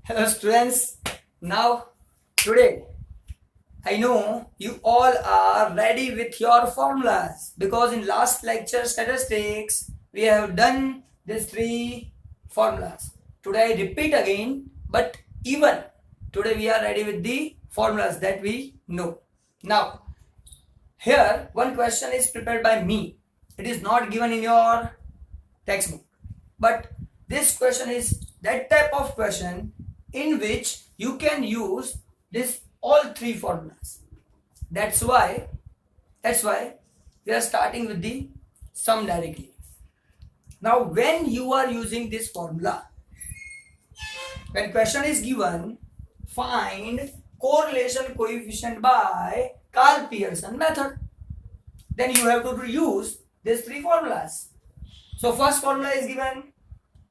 Hello students. Now today I know you all are ready with your formulas because in last lecture statistics we have done these three formulas. Today I repeat again, but even today we are ready with the formulas that we know. Now here one question is prepared by me. It is not given in your textbook, but this question is that type of question in which you can use this all three formulas. That's why we are starting with the sum directly. Now when you are using this formula, when question is given, find correlation coefficient by Karl Pearson method, then you have to use these three formulas. So first formula is given,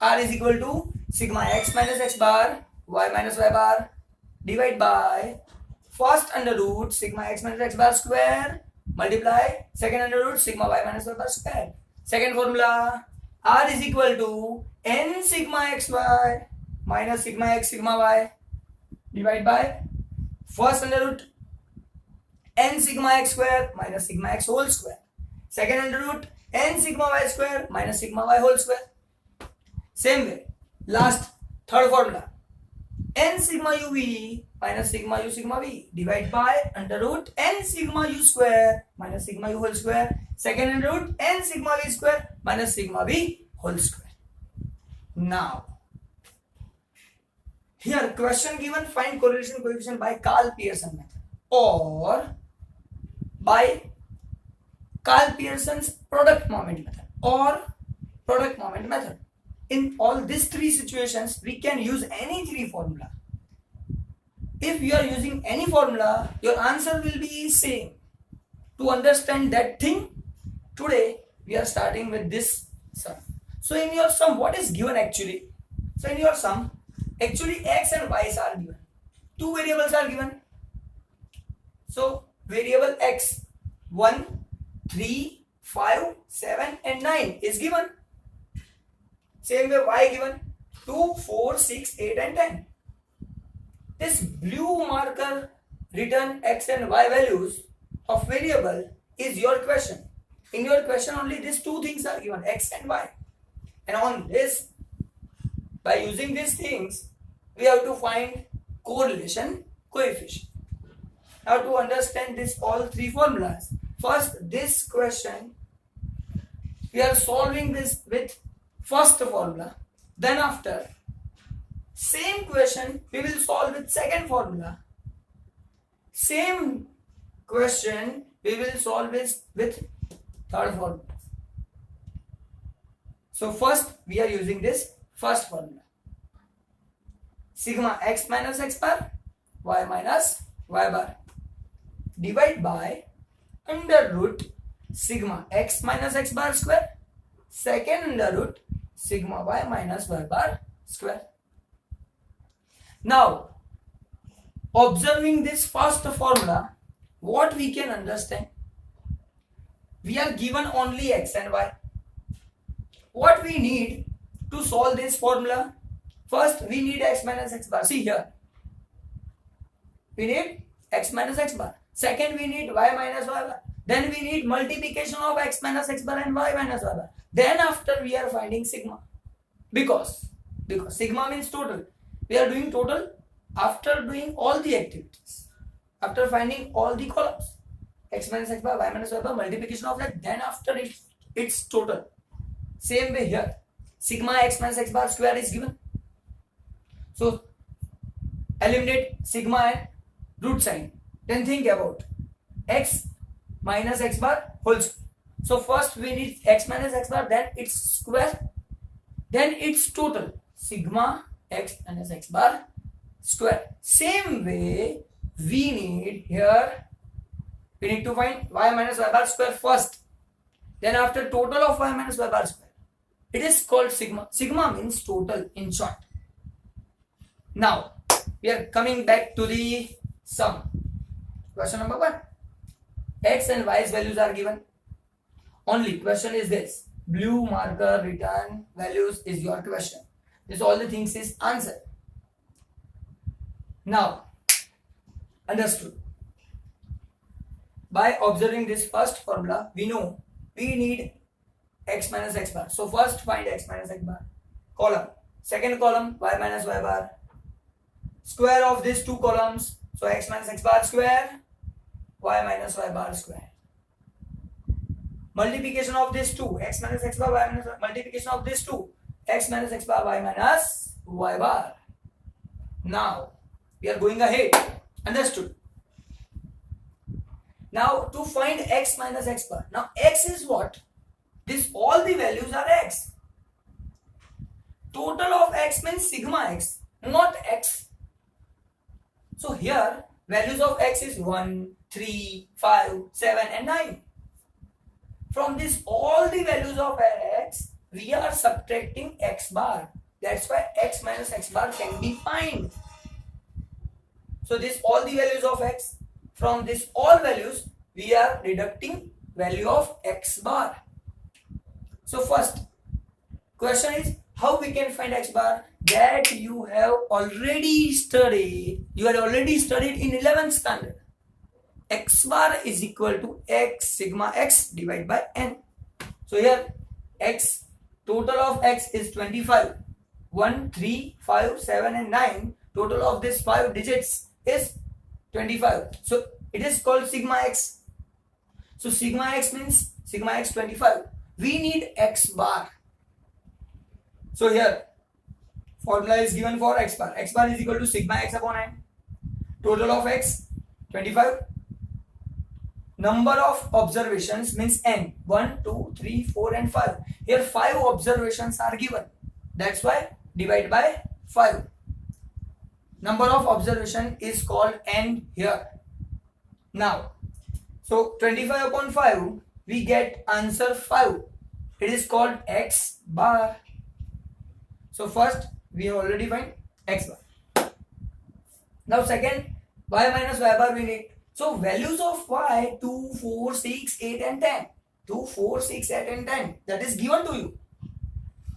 R is equal to sigma x minus x bar y minus y bar divide by first under root sigma x minus x bar square multiply second under root sigma y minus y bar square. Second formula, R is equal to n sigma xy minus sigma x sigma y divide by first under root n sigma x square minus sigma x whole square. Second under root n sigma y square minus sigma y whole square. Same way, last third formula, n sigma uv minus sigma u sigma v divide by under root n sigma u square minus sigma u whole square. Second under root n sigma v square minus sigma v whole square. Now here question given, find correlation coefficient by Karl Pearson method or by Karl Pearson's product moment method or product moment method. In all these three situations, we can use any three formula. If you are using any formula, your answer will be same. To understand that thing, today we are starting with this sum. So in your sum, what is given actually? So in your sum, actually x and y's are given. Two variables are given. So variable x 1, 3, 5, 7 and 9 is given. Same way y given 2, 4, 6, 8 and 10. This blue marker written x and y values of variable is your question. In your question only these two things are given, x and y. And on this, by using these things, we have to find correlation coefficient. Now to understand this all three formulas, first this question, we are solving this with first formula, then after same question we will solve with second formula, same question we will solve with third formula. So first we are using this first formula, sigma x minus x bar y minus y bar divide by under root sigma x minus x bar square second under root sigma y minus y bar square. Now observing this first formula, what we can understand, we are given only x and y. What we need to solve this formula, first we need x minus x bar. See here, we need x minus x bar. Second we need y minus y bar. Then we need multiplication of x minus x bar and y minus y bar. Then after we are finding sigma, because sigma means total. We are doing total after doing all the activities, after finding all the columns, x minus x bar, y minus y bar, multiplication of that, then after it's total. Same way here, sigma x minus x bar square is given. So eliminate sigma and root sign. Then think about x minus x bar whole square. So first we need x minus x bar, then its square, then its total, sigma x minus x bar square. Same way we need here, we need to find y minus y bar square first, then after total of y minus y bar square. It is called sigma. Sigma means total in short. Now we are coming back to the sum. Question number 1, x and y's values are given. Only question is this, blue marker written values is your question. This all the things is answer. Now, understood. By observing this first formula, we know we need x minus x bar. So first find x minus x bar. Column. Second column, y minus y bar. Square of these two columns. So x minus x bar square, y minus y bar square. Multiplication of these two, x minus x bar, y minus y. Multiplication of these two, x minus x bar, y minus y bar. Now, we are going ahead. Understood? Now, to find x minus x bar. Now, x is what? This, all the values are x. Total of x means sigma x, not x. So here, values of x is 1, 3, 5, 7 and 9. From this, all the values of x, we are subtracting x bar. That's why x minus x bar can be found. So this, all the values of x. From this, all values, we are deducting value of x bar. So first question is, how we can find x bar? That you have already studied. You had already studied in 11th standard. X bar is equal to x sigma x divided by n. So here x, total of x is 25. 1, 3, 5, 7 and 9. Total of these 5 digits is 25. So it is called sigma x. So sigma x means sigma x 25. We need x bar. So here formula is given for x bar. X bar is equal to sigma x upon n. Total of x 25. Number of observations means n. 1, 2, 3, 4 and 5. Here 5 observations are given. That's why divide by 5. Number of observation is called n here. Now, so 25 upon 5, we get answer 5. It is called x bar. So first, we have already find x bar. Now second, y minus y bar we need. So values of y 2, 4, 6, 8 and 10. 2, 4, 6, 8 and 10. That is given to you.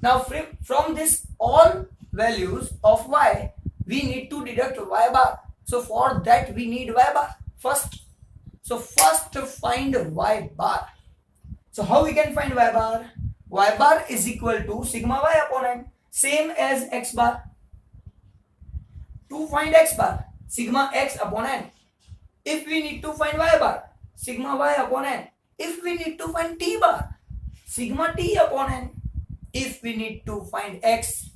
Now from this all values of y, we need to deduct y bar. So for that we need y bar first. So first find y bar. So how we can find y bar? Y bar is equal to sigma y upon n. Same as x bar. To find x bar, sigma x upon n. If we need to find y bar, sigma y upon n. If we need to find t bar, sigma t upon n. If we need to find x,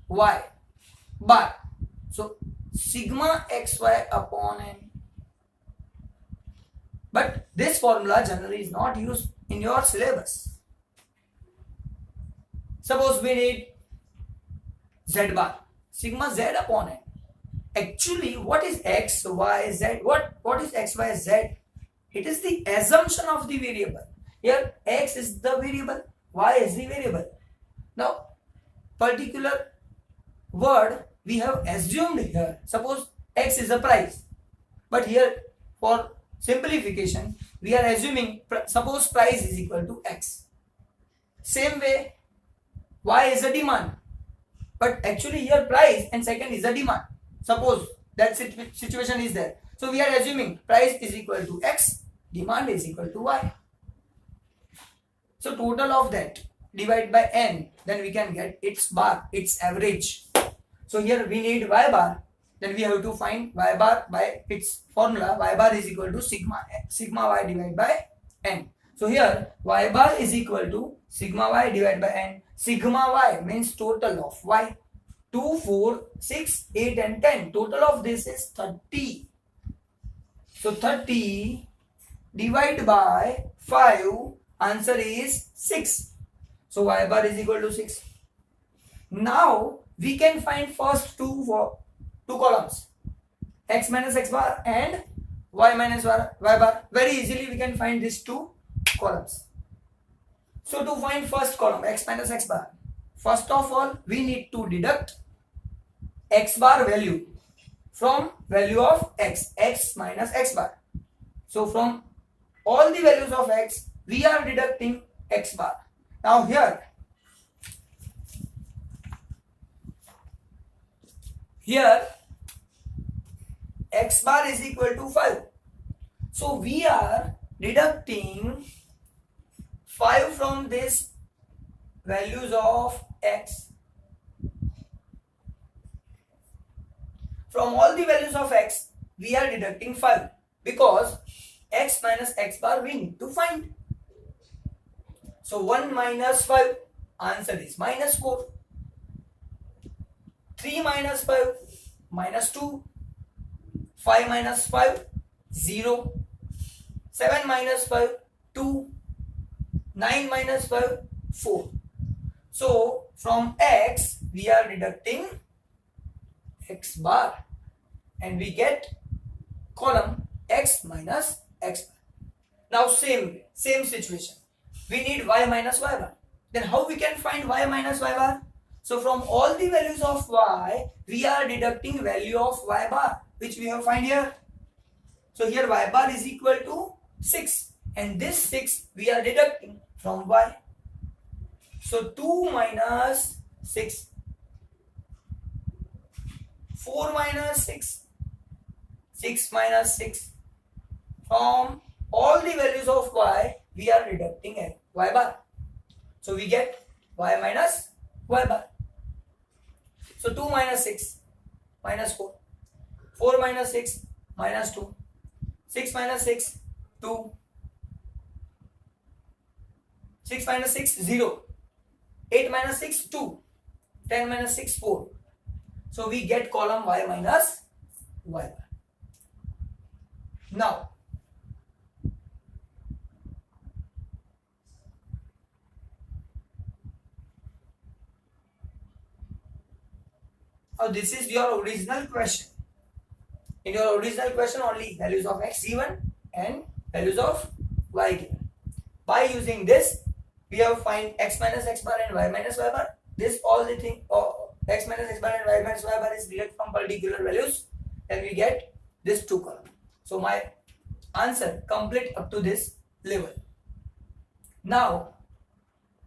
y bar, so sigma xy upon n. But this formula generally is not used in your syllabus. Suppose we need z bar, sigma z upon n. Actually, what is x, y, z? What is x, y, z? It is the assumption of the variable. Here, x is the variable, y is the variable. Now, particular word we have assumed here. Suppose x is a price. But here, for simplification, we are assuming, suppose price is equal to x. Same way, y is a demand. But actually here price and second is a demand. Suppose that situation is there. So we are assuming price is equal to x, demand is equal to y. So total of that divide by n, then we can get its bar, its average. So here we need y bar, then we have to find y bar by its formula. Y bar is equal to sigma y divided by n. So here y bar is equal to sigma y divided by n. Sigma y means total of y. 2, 4, 6, 8 and 10. Total of this is 30. So 30 divided by 5, answer is 6. So y bar is equal to 6. Now we can find first two columns, x minus x bar and y minus y bar. Very easily we can find these two columns. So to find first column, x minus x bar, first of all we need to deduct x bar value from value of x minus x bar. So from all the values of x, we are deducting x bar. Now here x bar is equal to 5. So we are deducting 5 from this values of x. From all the values of x, we are deducting 5 because x minus x bar we need to find. So 1 minus 5, answer is minus 4. 3 minus 5, minus 2. 5 minus 5, 0. 7 minus 5, 2. 9 minus 5, 4. So from x, we are deducting x bar and we get column x minus x bar. Now same situation. We need y minus y bar. Then how we can find y minus y bar? So from all the values of y, we are deducting value of y bar, which we have find here. So here y bar is equal to 6 and this 6 we are deducting from y. So 2 minus 6, 4 minus 6, 6 minus 6. From all the values of y, we are deducting y bar. So we get y minus y bar. So 2 minus 6, minus 4. 4 minus 6, minus 2. 6 minus 6, 2. 6 minus 6, 0. 8 minus 6, 2. 10 minus 6, 4. So we get column y minus y bar. Now, this is your original question. In your original question, only values of x given and values of y given. By using this, we have find x minus x bar and y minus y bar. This all the thing, x minus x bar and y minus y bar is derived from particular values, and we get this two column. So my answer complete up to this level. Now,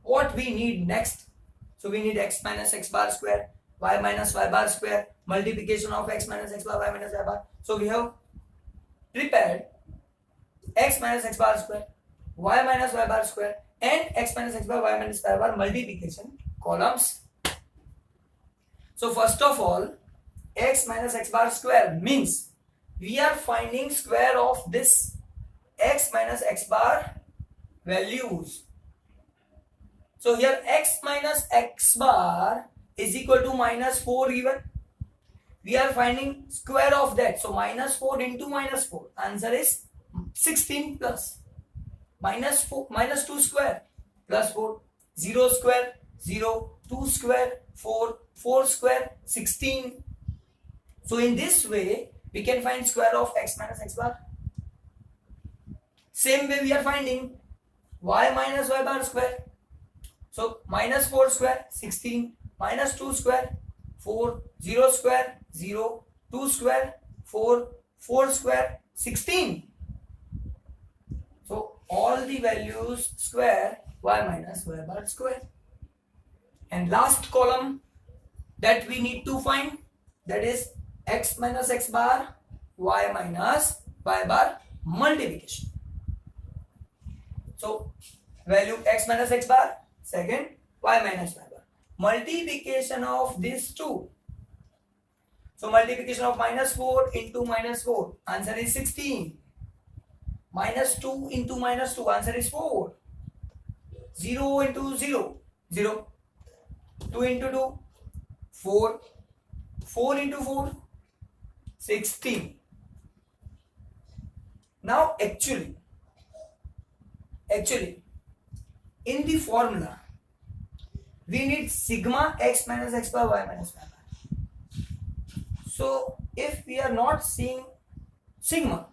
what we need next? So we need x minus x bar square, y minus y bar square, multiplication of x minus x bar, y minus y bar. So we have prepared x minus x bar square, y minus y bar square, and x minus x bar, y minus y bar multiplication columns. So first of all, x minus x bar square means we are finding square of this x minus x bar values. So here x minus x bar is equal to minus 4 given. We are finding square of that. So minus 4 into minus 4. Answer is 16 plus. Minus 4, minus 2 square plus 4. 0 square, 0. 2 square, 4. 4 square, 16. So in this way, we can find square of x minus x bar. Same way we are finding y minus y bar square. So minus 4 square, 16. Minus 2 square, 4. 0 square, 0. 2 square, 4. 4 square, 16. So all the values square y minus y bar square. And last column that we need to find, that is x minus x bar, y minus y bar multiplication. So value x minus x bar, second y minus y bar. Multiplication of these two. So multiplication of minus 4 into minus 4. Answer is 16. Minus 2 into minus 2. Answer is 4. 0 into 0. 0. 2 into 2. 4. 4 into 4. 16. Now actually in the formula we need sigma x minus x bar y minus y bar. So if we are not seeing sigma,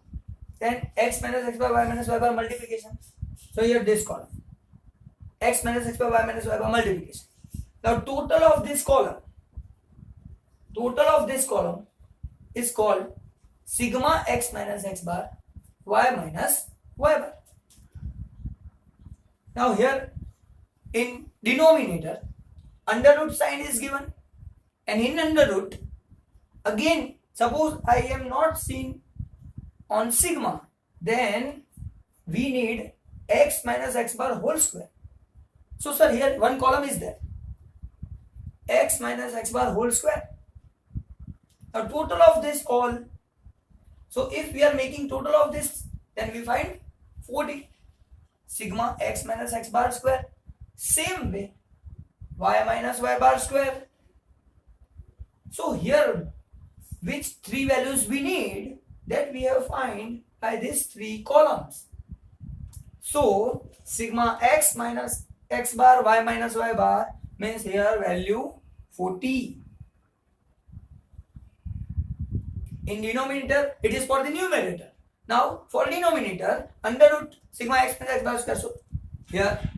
then x minus x bar y minus y bar multiplication. So here this column, x minus x bar y minus y bar multiplication. Now total of this column is called sigma x minus x bar y minus y bar. Now here in denominator, under root sign is given, and in under root again Suppose I am not seen on sigma, then we need x minus x bar whole square. So sir, here one column is there, x minus x bar whole square. Now total of this all, so if we are making total of this, then we find 40 sigma x minus x bar square. Same way y minus y bar square. So here which three values we need, that we have find by these three columns. So sigma x minus x bar y minus y bar means here value 40. In denominator it is for the numerator. Now for denominator, under root sigma x minus x bar square. So here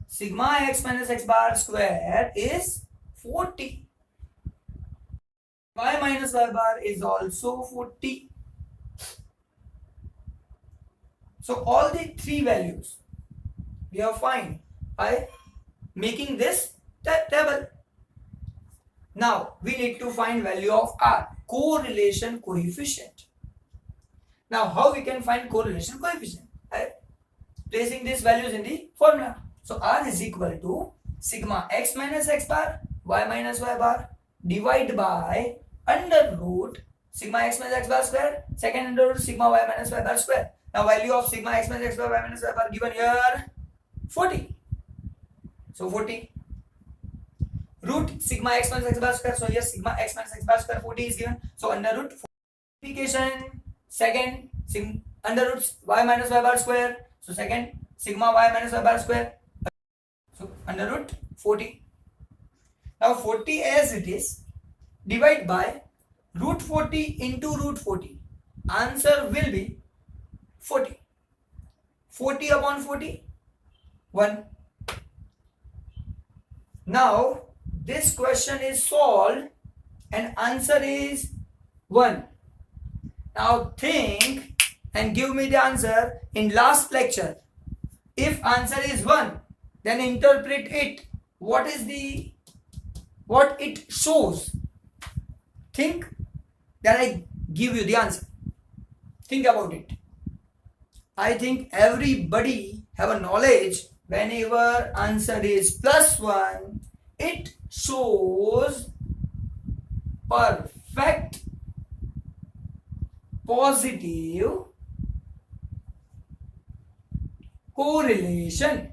sigma x minus x bar square is 40. Y minus y bar is also 40. So all the three values we have find by making this table. Now we need to find value of R, correlation coefficient. Now how we can find correlation coefficient? By placing these values in the formula. So R is equal to sigma x minus x bar y minus y bar divided by under root sigma x minus x bar square, second under root sigma y minus y bar square. Now value of sigma x minus x bar y minus y bar given here 40. So 40 root sigma x minus x bar square. So here sigma x minus x bar square 40 is given. So under root multiplication second under root y minus y bar square. So second sigma y minus y bar square. So under root 40. Now 40 as it is, divide by root 40 into root 40. Answer will be 40. 40 upon 40, 1. Now this question is solved and answer is 1. Now think and give me the answer in last lecture. If answer is 1, then interpret it. What it shows. Think, then I give you the answer. Think about it. I think everybody have a knowledge, whenever answer is +1, it shows perfect positive correlation.